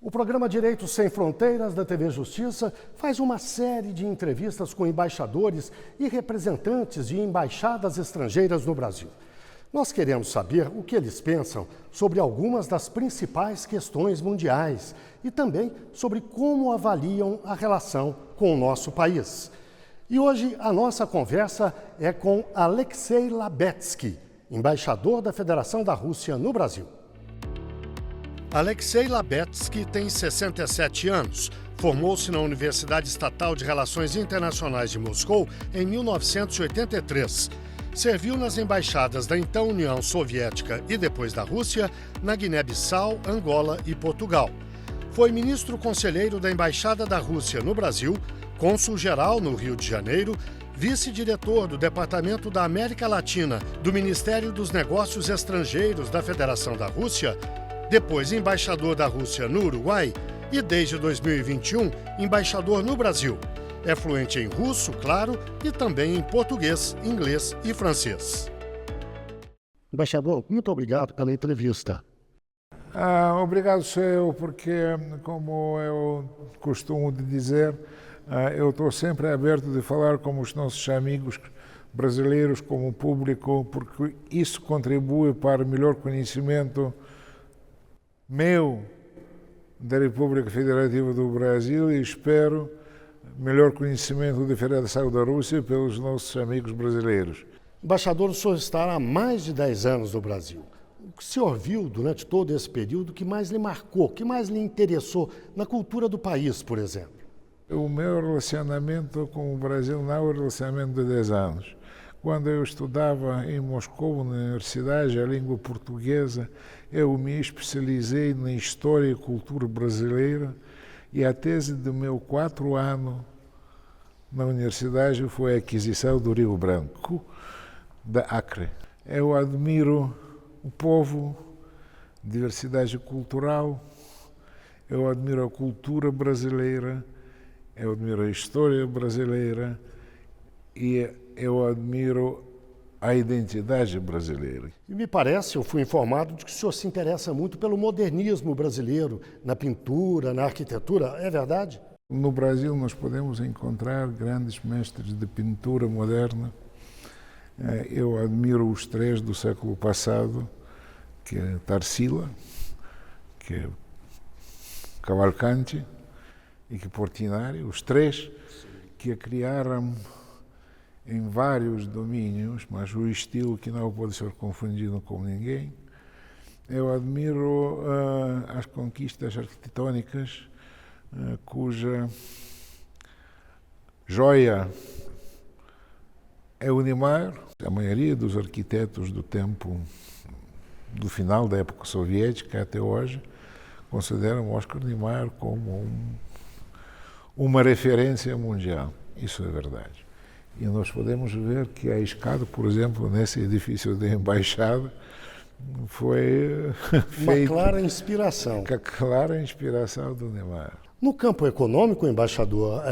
O programa Direitos Sem Fronteiras da TV Justiça faz uma série de entrevistas com embaixadores e representantes de embaixadas estrangeiras no Brasil. Nós queremos saber o que eles pensam sobre algumas das principais questões mundiais e também sobre como avaliam a relação com o nosso país. E hoje a nossa conversa é com Alexei Labetsky, embaixador da Federação da Rússia no Brasil. Alexei Labetsky tem 67 anos. Formou-se na Universidade Estatal de Relações Internacionais de Moscou em 1983. Serviu nas embaixadas da então União Soviética e depois da Rússia, na Guiné-Bissau, Angola e Portugal. Foi ministro conselheiro da Embaixada da Rússia no Brasil, cônsul-geral no Rio de Janeiro, vice-diretor do Departamento da América Latina do Ministério dos Negócios Estrangeiros da Federação da Rússia, depois embaixador da Rússia no Uruguai e, desde 2021, embaixador no Brasil. É fluente em russo, claro, e também em português, inglês e francês. Embaixador, muito obrigado pela entrevista. Obrigado, senhor, porque, como eu costumo dizer, eu estou sempre aberto de falar com os nossos amigos brasileiros, como público, porque isso contribui para o melhor conhecimento meu da República Federativa do Brasil e espero melhor conhecimento da Federação da Rússia pelos nossos amigos brasileiros. Embaixador, o senhor está há mais de 10 anos no Brasil. O que o senhor viu durante todo esse período que mais lhe marcou, que mais lhe interessou na cultura do país, por exemplo? O meu relacionamento com o Brasil não é um relacionamento de 10 anos. Quando eu estudava em Moscou, na universidade, a língua portuguesa, eu me especializei na história e cultura brasileira e a tese do meu 4 ano na universidade foi a aquisição do Rio Branco, da Acre. Eu admiro o povo, diversidade cultural, eu admiro a cultura brasileira, eu admiro a história brasileira e eu admiro a identidade brasileira. E me parece, eu fui informado de que o senhor se interessa muito pelo modernismo brasileiro, na pintura, na arquitetura, é verdade? No Brasil nós podemos encontrar grandes mestres de pintura moderna. Eu admiro os 3 do século passado, que é Tarsila, que é Cavalcanti e que Portinari, os 3 que a criaram em vários domínios, mas o estilo que não pode ser confundido com ninguém. Eu admiro as conquistas arquitetônicas, cuja joia é o Niemeyer. A maioria dos arquitetos do tempo, do final da época soviética até hoje, consideram Oscar Niemeyer como uma referência mundial. Isso é verdade. E nós podemos ver que a escada, por exemplo, nesse edifício da embaixada, foi feita... Uma clara inspiração. Com a clara inspiração do Niemeyer. No campo econômico, embaixador,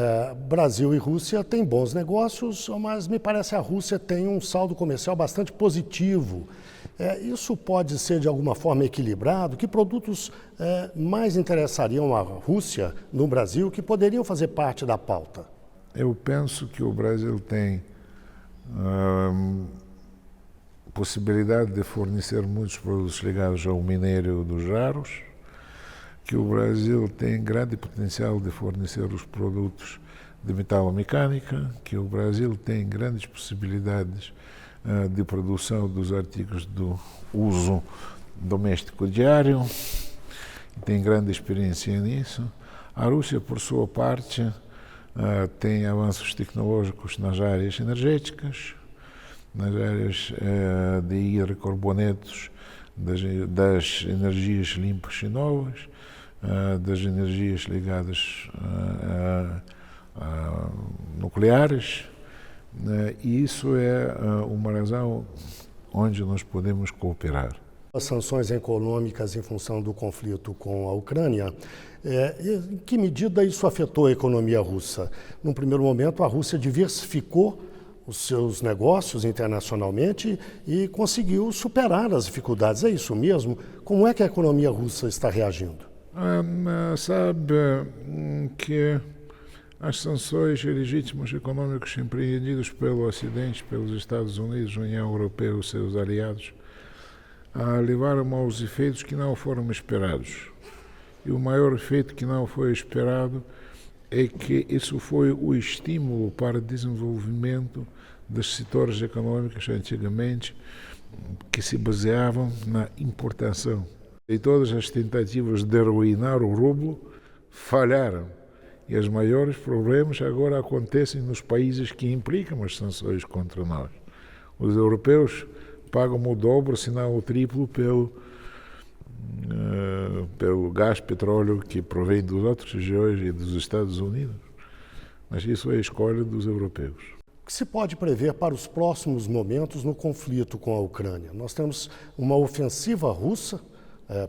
Brasil e Rússia têm bons negócios, mas me parece que a Rússia tem um saldo comercial bastante positivo. Isso pode ser de alguma forma equilibrado? Que produtos mais interessariam a Rússia no Brasil que poderiam fazer parte da pauta? Eu penso que o Brasil tem possibilidade de fornecer muitos produtos ligados ao minério dos raros, que o Brasil tem grande potencial de fornecer os produtos de metalomecânica, que o Brasil tem grandes possibilidades de produção dos artigos do uso doméstico diário, tem grande experiência nisso. A Rússia, por sua parte, tem avanços tecnológicos nas áreas energéticas, nas áreas de hidrocarbonetos, das energias limpas e novas, das energias ligadas a nucleares, e isso é uma razão onde nós podemos cooperar. As sanções econômicas em função do conflito com a Ucrânia, em que medida isso afetou a economia russa? Num primeiro momento, a Rússia diversificou os seus negócios internacionalmente e conseguiu superar as dificuldades. É isso mesmo? Como é que a economia russa está reagindo? Sabe que as sanções e legítimos econômicos empreendidos pelo Ocidente, pelos Estados Unidos, União Europeia e seus aliados, levaram aos efeitos que não foram esperados. E o maior efeito que não foi esperado é que isso foi o estímulo para o desenvolvimento dos setores econômicos antigamente que se baseavam na importação. E todas as tentativas de arruinar o rublo falharam. E os maiores problemas agora acontecem nos países que implicam as sanções contra nós. Os europeus pagam o dobro, se não o triplo, pelo gás, petróleo que provém das outras regiões e dos Estados Unidos. Mas isso é a escolha dos europeus. O que se pode prever para os próximos momentos no conflito com a Ucrânia? Nós temos uma ofensiva russa,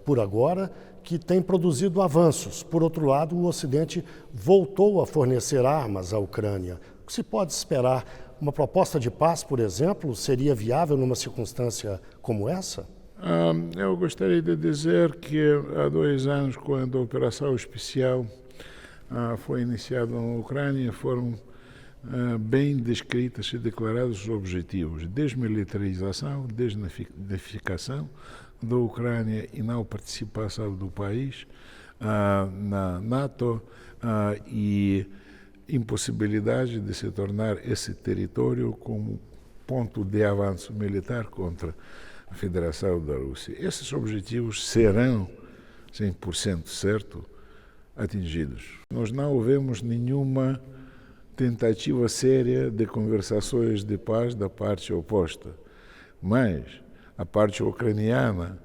por agora, que tem produzido avanços. Por outro lado, o Ocidente voltou a fornecer armas à Ucrânia. O que se pode esperar? Uma proposta de paz, por exemplo, seria viável numa circunstância como essa? Eu gostaria de dizer que há 2 anos, quando a operação especial foi iniciada na Ucrânia, foram bem descritas e declarados os objetivos: desmilitarização, desnazificação da Ucrânia e não participação do país na NATO e impossibilidade de se tornar esse território como ponto de avanço militar contra a Federação da Rússia. Esses objetivos serão 100% certo atingidos. Nós não vemos nenhuma tentativa séria de conversações de paz da parte oposta, mas a parte ucraniana,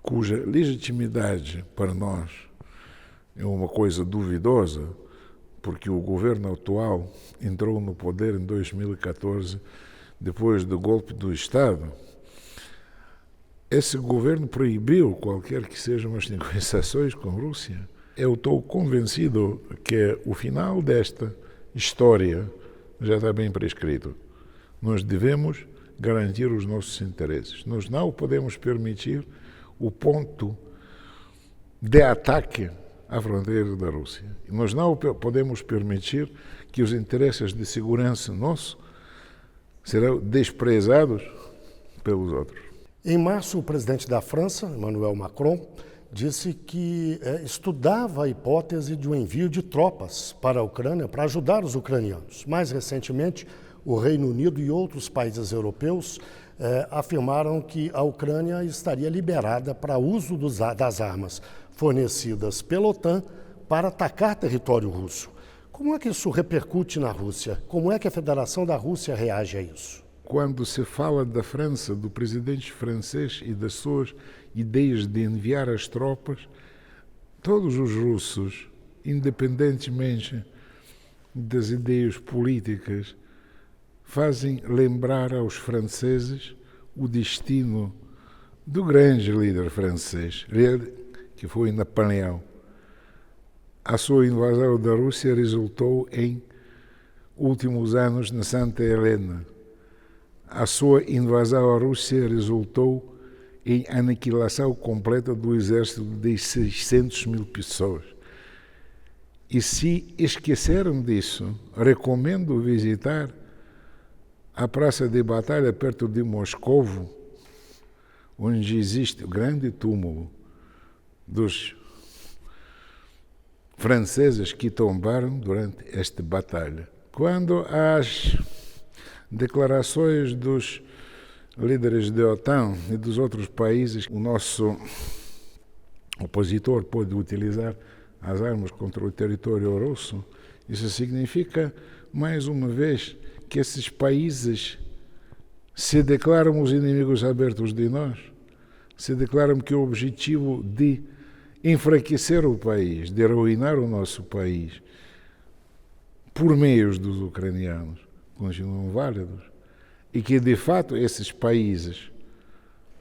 cuja legitimidade para nós é uma coisa duvidosa, porque o governo atual entrou no poder em 2014, depois do golpe do Estado. Esse governo proibiu qualquer que sejam as negociações com a Rússia. Eu estou convencido que o final desta história já está bem prescrito. Nós devemos garantir os nossos interesses. Nós não podemos permitir o ponto de ataque à fronteira da Rússia. Nós não podemos permitir que os interesses de segurança nossos serão desprezados pelos outros. Em março, o presidente da França, Emmanuel Macron, disse que estudava a hipótese de um envio de tropas para a Ucrânia para ajudar os ucranianos. Mais recentemente, o Reino Unido e outros países europeus afirmaram que a Ucrânia estaria liberada para uso das armas fornecidas pela OTAN para atacar território russo. Como é que isso repercute na Rússia? Como é que a Federação da Rússia reage a isso? Quando se fala da França, do presidente francês e das suas ideias de enviar as tropas, todos os russos, independentemente das ideias políticas, fazem lembrar aos franceses o destino do grande líder francês, que foi Napoleão. A sua invasão da Rússia resultou em últimos anos na Santa Helena. A sua invasão à Rússia resultou em aniquilação completa do exército de 600 mil pessoas. E se esqueceram disso, recomendo visitar a Praça de Batalha perto de Moscovo, onde existe o grande túmulo dos franceses que tombaram durante esta batalha. Quando as declarações dos líderes da OTAN e dos outros países, o nosso opositor pode utilizar as armas contra o território russo, isso significa, mais uma vez, que esses países se declaram os inimigos abertos de nós, se declaram que o objetivo de enfraquecer o país, de arruinar o nosso país, por meios dos ucranianos, continuam válidos, e que, de fato, esses países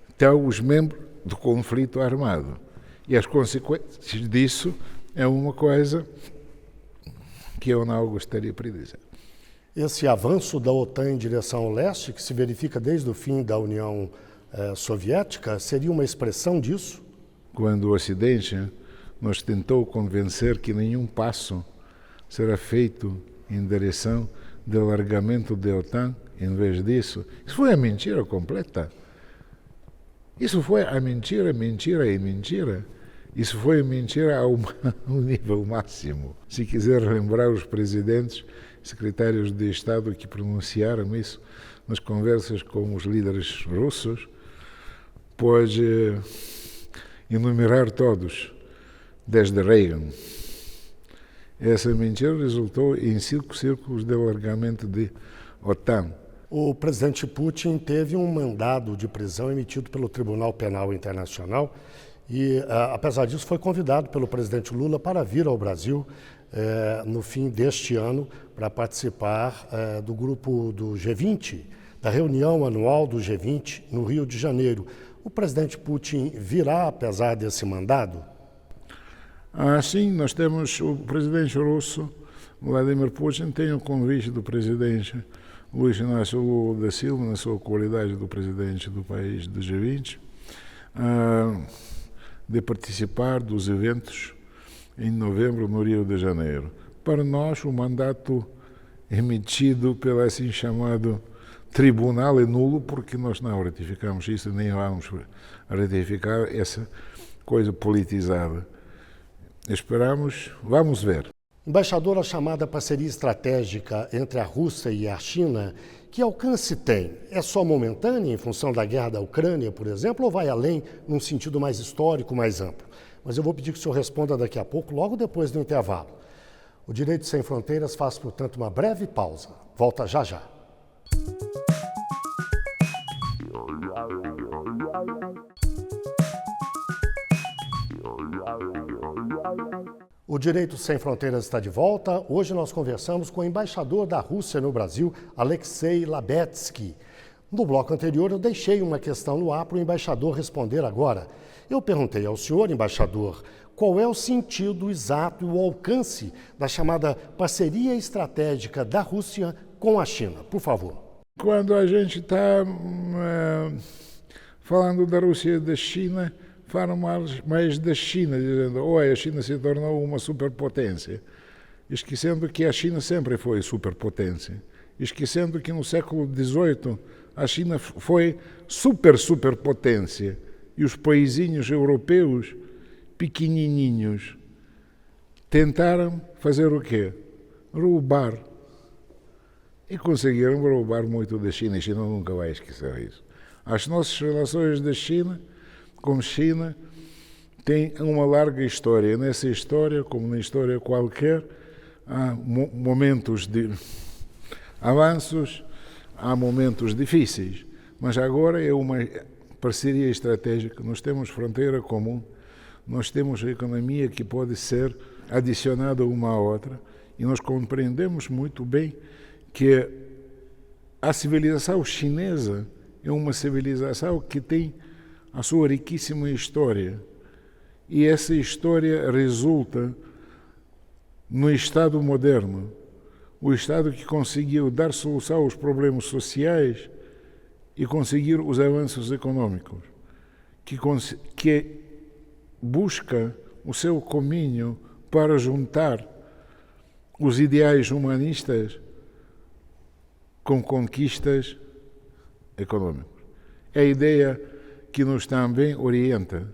estão os membros do conflito armado. E as consequências disso é uma coisa que eu não gostaria de dizer. Esse avanço da OTAN em direção ao leste, que se verifica desde o fim da União Soviética, seria uma expressão disso? Quando o Ocidente nos tentou convencer que nenhum passo será feito em direção do alargamento da OTAN. Em vez disso, isso foi a mentira completa. Isso foi a mentira, mentira e mentira. Isso foi mentira ao nível máximo. Se quiser lembrar os presidentes, secretários de Estado que pronunciaram isso nas conversas com os líderes russos, pode enumerar todos, desde Reagan. Essa mentira resultou em 5 círculos de alargamento de OTAN. O presidente Putin teve um mandado de prisão emitido pelo Tribunal Penal Internacional e, apesar disso, foi convidado pelo presidente Lula para vir ao Brasil no fim deste ano para participar do grupo do G20, da reunião anual do G20 no Rio de Janeiro. O presidente Putin virá apesar desse mandado? Sim, nós temos o presidente russo, Vladimir Putin, tem o convite do presidente Luiz Inácio Lula da Silva, na sua qualidade do presidente do país do G20, de participar dos eventos em novembro no Rio de Janeiro. Para nós, o mandato emitido pelo assim chamado tribunal é nulo, porque nós não ratificamos isso, nem vamos ratificar essa coisa politizada. Esperamos, vamos ver. Embaixador, a chamada parceria estratégica entre a Rússia e a China, que alcance tem? É só momentânea em função da guerra da Ucrânia, por exemplo, ou vai além num sentido mais histórico, mais amplo? Mas eu vou pedir que o senhor responda daqui a pouco, logo depois do intervalo. O Direito Sem Fronteiras faz, portanto, uma breve pausa. Volta já já. O Direito Sem Fronteiras está de volta. Hoje nós conversamos com o embaixador da Rússia no Brasil, Alexei Labetsky. No bloco anterior eu deixei uma questão no ar para o embaixador responder agora. Eu perguntei ao senhor, embaixador, qual é o sentido exato e o alcance da chamada parceria estratégica da Rússia com a China. Por favor. Quando a gente está falando da Rússia e da China, falam mais da China, dizendo a China se tornou uma superpotência, esquecendo que a China sempre foi superpotência, esquecendo que no século XVIII a China foi superpotência e os paizinhos europeus pequenininhos tentaram fazer o quê? Roubar. E conseguiram roubar muito da China. A China nunca vai esquecer isso. As nossas relações da China com China têm uma larga história. Nessa história, como na história qualquer, há momentos de avanços, há momentos difíceis. Mas agora é uma parceria estratégica. Nós temos fronteira comum, nós temos a economia que pode ser adicionada uma à outra e nós compreendemos muito bem que a civilização chinesa é uma civilização que tem a sua riquíssima história. E essa história resulta no Estado moderno, o Estado que conseguiu dar solução aos problemas sociais e conseguir os avanços econômicos, que busca o seu caminho para juntar os ideais humanistas com conquistas econômicas. É a ideia que nos também orienta.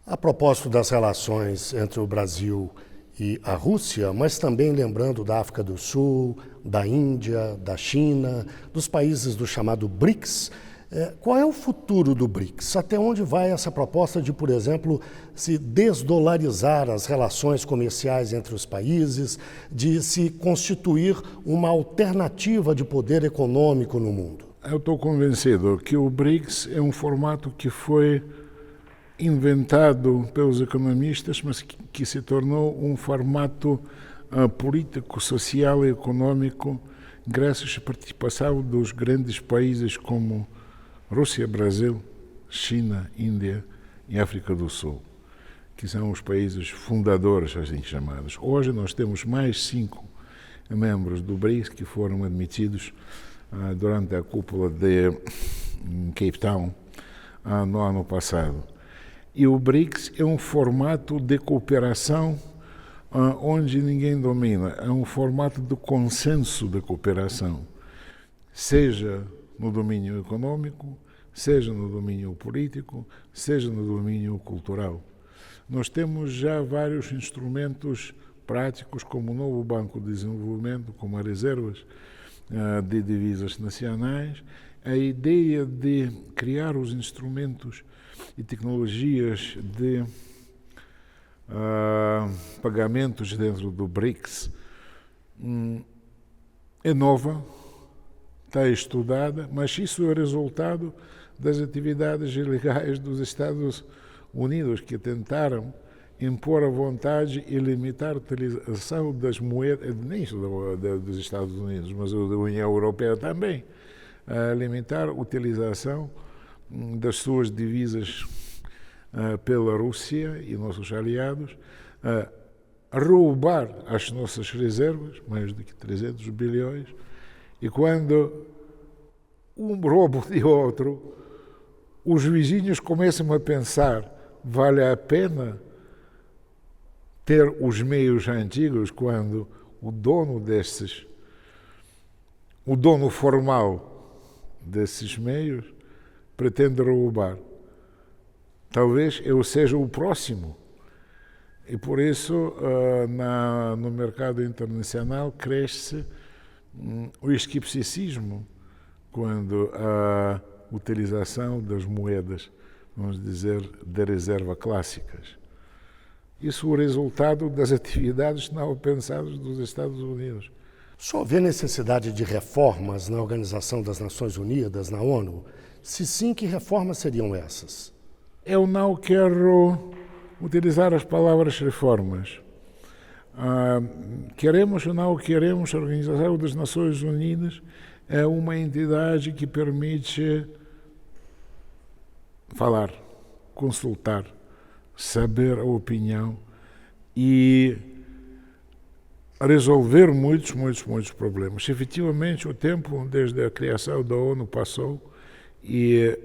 A propósito das relações entre o Brasil e a Rússia, mas também lembrando da África do Sul, da Índia, da China, dos países do chamado BRICS, qual é o futuro do BRICS? Até onde vai essa proposta de, por exemplo, se desdolarizar as relações comerciais entre os países, de se constituir uma alternativa de poder econômico no mundo? Eu estou convencido que o BRICS é um formato que foi inventado pelos economistas, mas que se tornou um formato político, social e econômico graças à participação dos grandes países como Rússia, Brasil, China, Índia e África do Sul, que são os países fundadores, assim chamados. Hoje nós temos mais 5 membros do BRICS que foram admitidos durante a cúpula de Cape Town no ano passado. E o BRICS é um formato de cooperação onde ninguém domina, é um formato de consenso de cooperação, seja no domínio econômico, seja no domínio político, seja no domínio cultural. Nós temos já vários instrumentos práticos, como o novo Banco de Desenvolvimento, como as reservas de divisas nacionais, a ideia de criar os instrumentos e tecnologias de pagamentos dentro do BRICS é nova, está estudada, mas isso é resultado das atividades ilegais dos Estados Unidos, que tentaram impor a vontade e limitar a utilização das moedas, nem só dos Estados Unidos, mas da União Europeia também, a limitar a utilização das suas divisas pela Rússia e nossos aliados, a roubar as nossas reservas, mais do que 300 bilhões, e quando um roubo de outro, os vizinhos começam a pensar, vale a pena ter os meios antigos quando o dono formal desses meios pretende roubar. Talvez eu seja o próximo. E por isso, no mercado internacional, cresce o escepticismo quando a utilização das moedas, vamos dizer, de reserva clássicas. Isso é o resultado das atividades não pensadas dos Estados Unidos. O senhor vê necessidade de reformas na Organização das Nações Unidas, na ONU? Se sim, que reformas seriam essas? Eu não quero utilizar as palavras reformas. Queremos ou não queremos, a Organização das Nações Unidas é uma entidade que permite falar, consultar, saber a opinião e resolver muitos problemas. Efetivamente, o tempo desde a criação da ONU passou e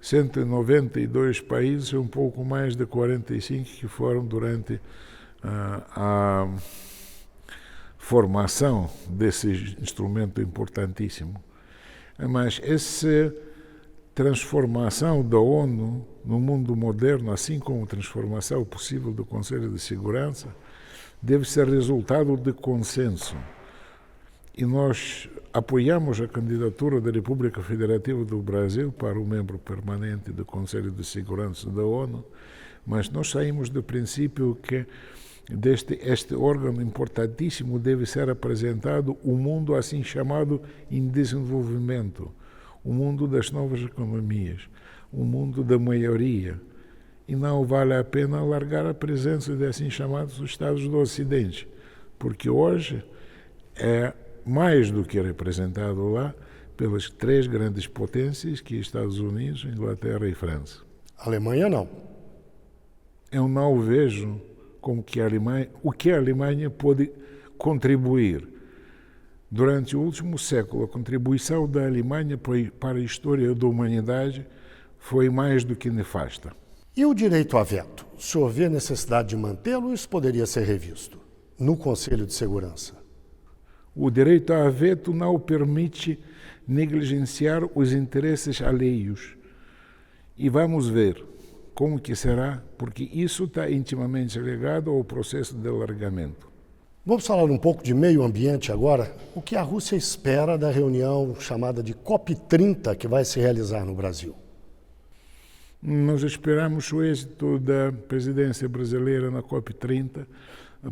192 países, um pouco mais de 45 que foram durante a formação desse instrumento importantíssimo. Mas essa transformação da ONU no mundo moderno, assim como a transformação possível do Conselho de Segurança, deve ser resultado de consenso. E nós apoiamos a candidatura da República Federativa do Brasil para o membro permanente do Conselho de Segurança da ONU, mas nós saímos do princípio que este órgão importantíssimo deve ser apresentado o mundo assim chamado em desenvolvimento, o mundo das novas economias, o mundo da maioria. E não vale a pena alargar a presença de assim chamados Estados do Ocidente, porque hoje é mais do que representado lá pelas três grandes potências, que Estados Unidos, Inglaterra e França. A Alemanha não. Eu não vejo o que a Alemanha pode contribuir. Durante o último século, a contribuição da Alemanha para a história da humanidade foi mais do que nefasta. E o direito a veto? O senhor vê a necessidade de mantê-lo ou isso poderia ser revisto no Conselho de Segurança? O direito a veto não permite negligenciar os interesses alheios. E vamos ver como que será, porque isso está intimamente ligado ao processo de alargamento. Vamos falar um pouco de meio ambiente agora. O que a Rússia espera da reunião chamada de COP30 que vai se realizar no Brasil? Nós esperamos o êxito da presidência brasileira na COP30,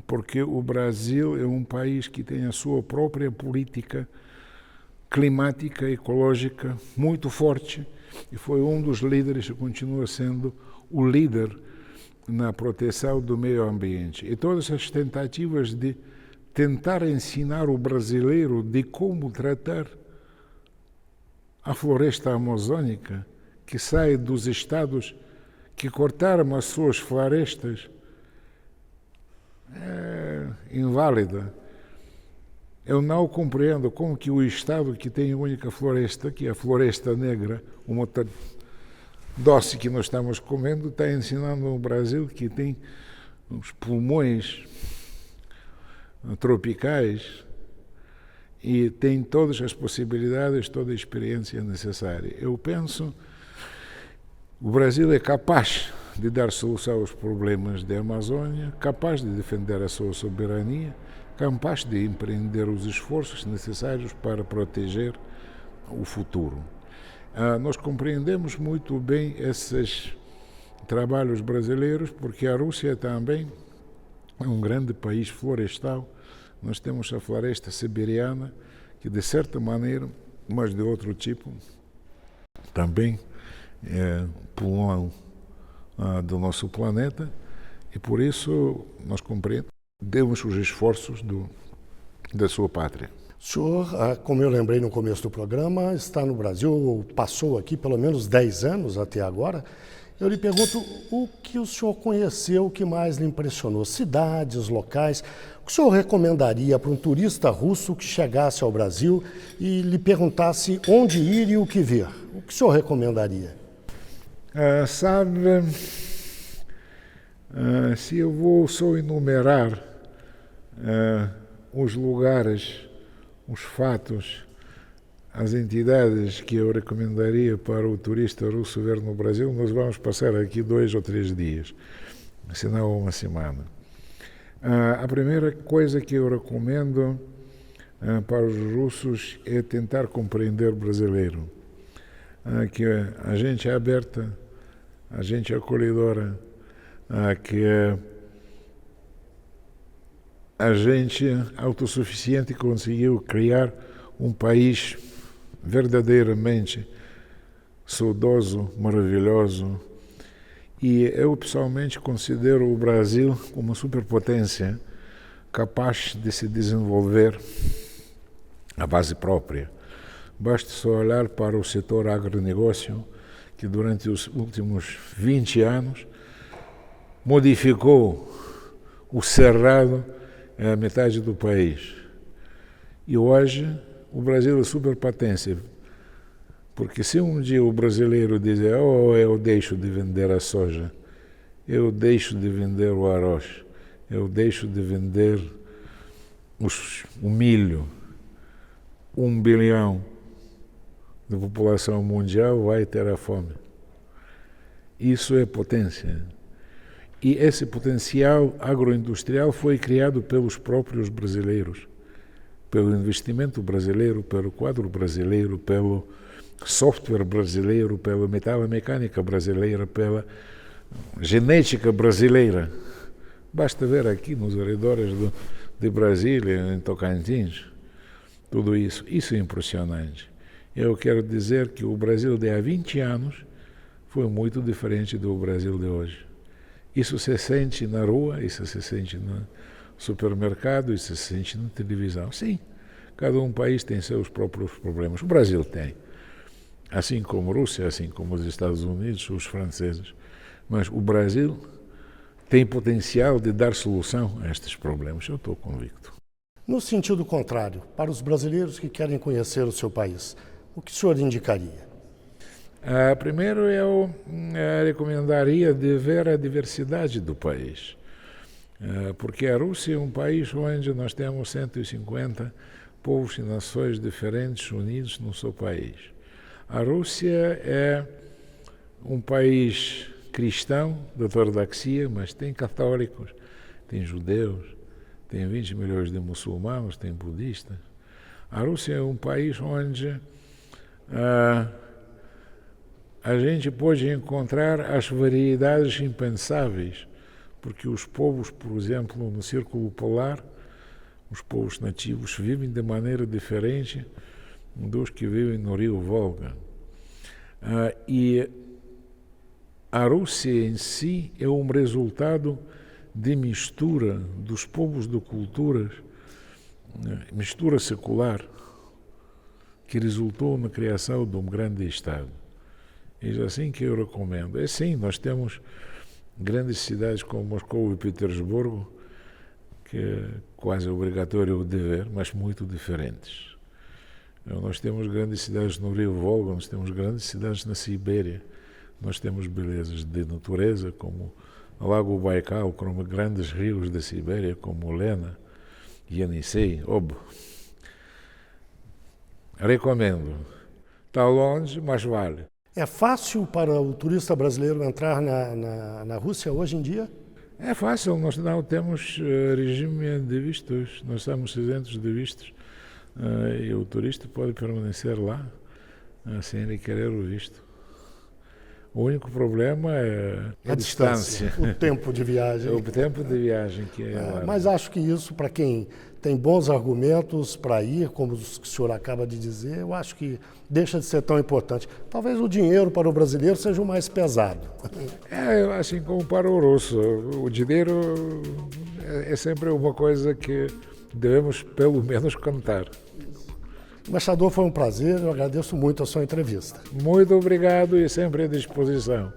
porque o Brasil é um país que tem a sua própria política climática, ecológica, muito forte, e foi um dos líderes e continua sendo o líder na proteção do meio ambiente. E todas as tentativas de tentar ensinar o brasileiro de como tratar a floresta amazônica, que sai dos estados que cortaram as suas florestas, é inválida. Eu não compreendo como que o estado que tem a única floresta, que é a Floresta Negra, uma doce que nós estamos comendo está ensinando o Brasil que tem os pulmões tropicais e tem todas as possibilidades, toda a experiência necessária. Eu penso que o Brasil é capaz de dar solução aos problemas da Amazônia, capaz de defender a sua soberania, capaz de empreender os esforços necessários para proteger o futuro. Nós compreendemos muito bem esses trabalhos brasileiros porque a Rússia também é um grande país florestal. Nós temos a floresta siberiana, que de certa maneira, mas de outro tipo, também é pulmão do nosso planeta, e por isso nós compreendemos os esforços da sua pátria. O senhor, como eu lembrei no começo do programa, está no Brasil, passou aqui pelo menos 10 anos até agora. Eu lhe pergunto o que o senhor conheceu, o que mais lhe impressionou? Cidades, locais. O que o senhor recomendaria para um turista russo que chegasse ao Brasil e lhe perguntasse onde ir e o que ver? O que o senhor recomendaria? Se eu vou só enumerar os lugares, os fatos, as entidades que eu recomendaria para o turista russo ver no Brasil, nós vamos passar aqui 2 ou 3 dias, se não uma semana. A primeira coisa que eu recomendo para os russos é tentar compreender o brasileiro, que a gente é aberta, a gente é acolhedora, que a gente autossuficiente conseguiu criar um país verdadeiramente saudoso, maravilhoso. E eu pessoalmente considero o Brasil como uma superpotência capaz de se desenvolver à base própria. Basta só olhar para o setor agronegócio, que durante os últimos 20 anos modificou o cerrado a metade do país. E hoje o Brasil é superpotência, porque se um dia o brasileiro dizer eu deixo de vender a soja, eu deixo de vender o arroz, eu deixo de vender o milho, 1 bilhão da população mundial vai ter a fome. Isso é potência. E esse potencial agroindustrial foi criado pelos próprios brasileiros, pelo investimento brasileiro, pelo quadro brasileiro, pelo software brasileiro, pela metalomecânica brasileira, pela genética brasileira. Basta ver aqui nos arredores de Brasília, em Tocantins, tudo isso. Isso é impressionante. Eu quero dizer que o Brasil de há 20 anos foi muito diferente do Brasil de hoje. Isso se sente na rua, isso se sente no supermercado, isso se sente na televisão. Sim, cada país tem seus próprios problemas. O Brasil tem, assim como a Rússia, assim como os Estados Unidos, os franceses. Mas o Brasil tem potencial de dar solução a estes problemas, eu estou convicto. No sentido contrário, para os brasileiros que querem conhecer o seu país, o que o senhor indicaria? Primeiro, eu recomendaria de ver a diversidade do país, porque a Rússia é um país onde nós temos 150 povos e nações diferentes unidos no seu país. A Rússia é um país cristão, da ortodoxia, mas tem católicos, tem judeus, tem 20 milhões de muçulmanos, tem budistas. A Rússia é um país onde a gente pode encontrar as variedades impensáveis, porque os povos, por exemplo, no Círculo Polar, os povos nativos vivem de maneira diferente dos que vivem no Rio Volga. E a Rússia em si é um resultado de mistura dos povos de culturas, mistura secular, que resultou na criação de um grande Estado. É assim que eu recomendo. É sim, nós temos grandes cidades como Moscou e Petersburgo, que é quase obrigatório de ver, mas muito diferentes. Nós temos grandes cidades no Rio Volga, nós temos grandes cidades na Sibéria, Nós temos belezas de natureza, como o Lago Baikal, como grandes rios da Sibéria, como o Lena, Yenisei, Ob. Recomendo. Está longe, mas vale. É fácil para o turista brasileiro entrar na Rússia hoje em dia? É fácil, nós não temos regime de vistos, nós estamos isentos de vistos e o turista pode permanecer lá sem ele querer o visto. O único problema é a distância. O tempo de viagem. O tempo de viagem que é mas acho que isso, para quem tem bons argumentos para ir, como o senhor acaba de dizer, eu acho que deixa de ser tão importante. Talvez o dinheiro para o brasileiro seja o mais pesado. É assim como para o russo. O dinheiro é sempre uma coisa que devemos pelo menos contar. Embaixador, foi um prazer, eu agradeço muito a sua entrevista. Muito obrigado e sempre à disposição.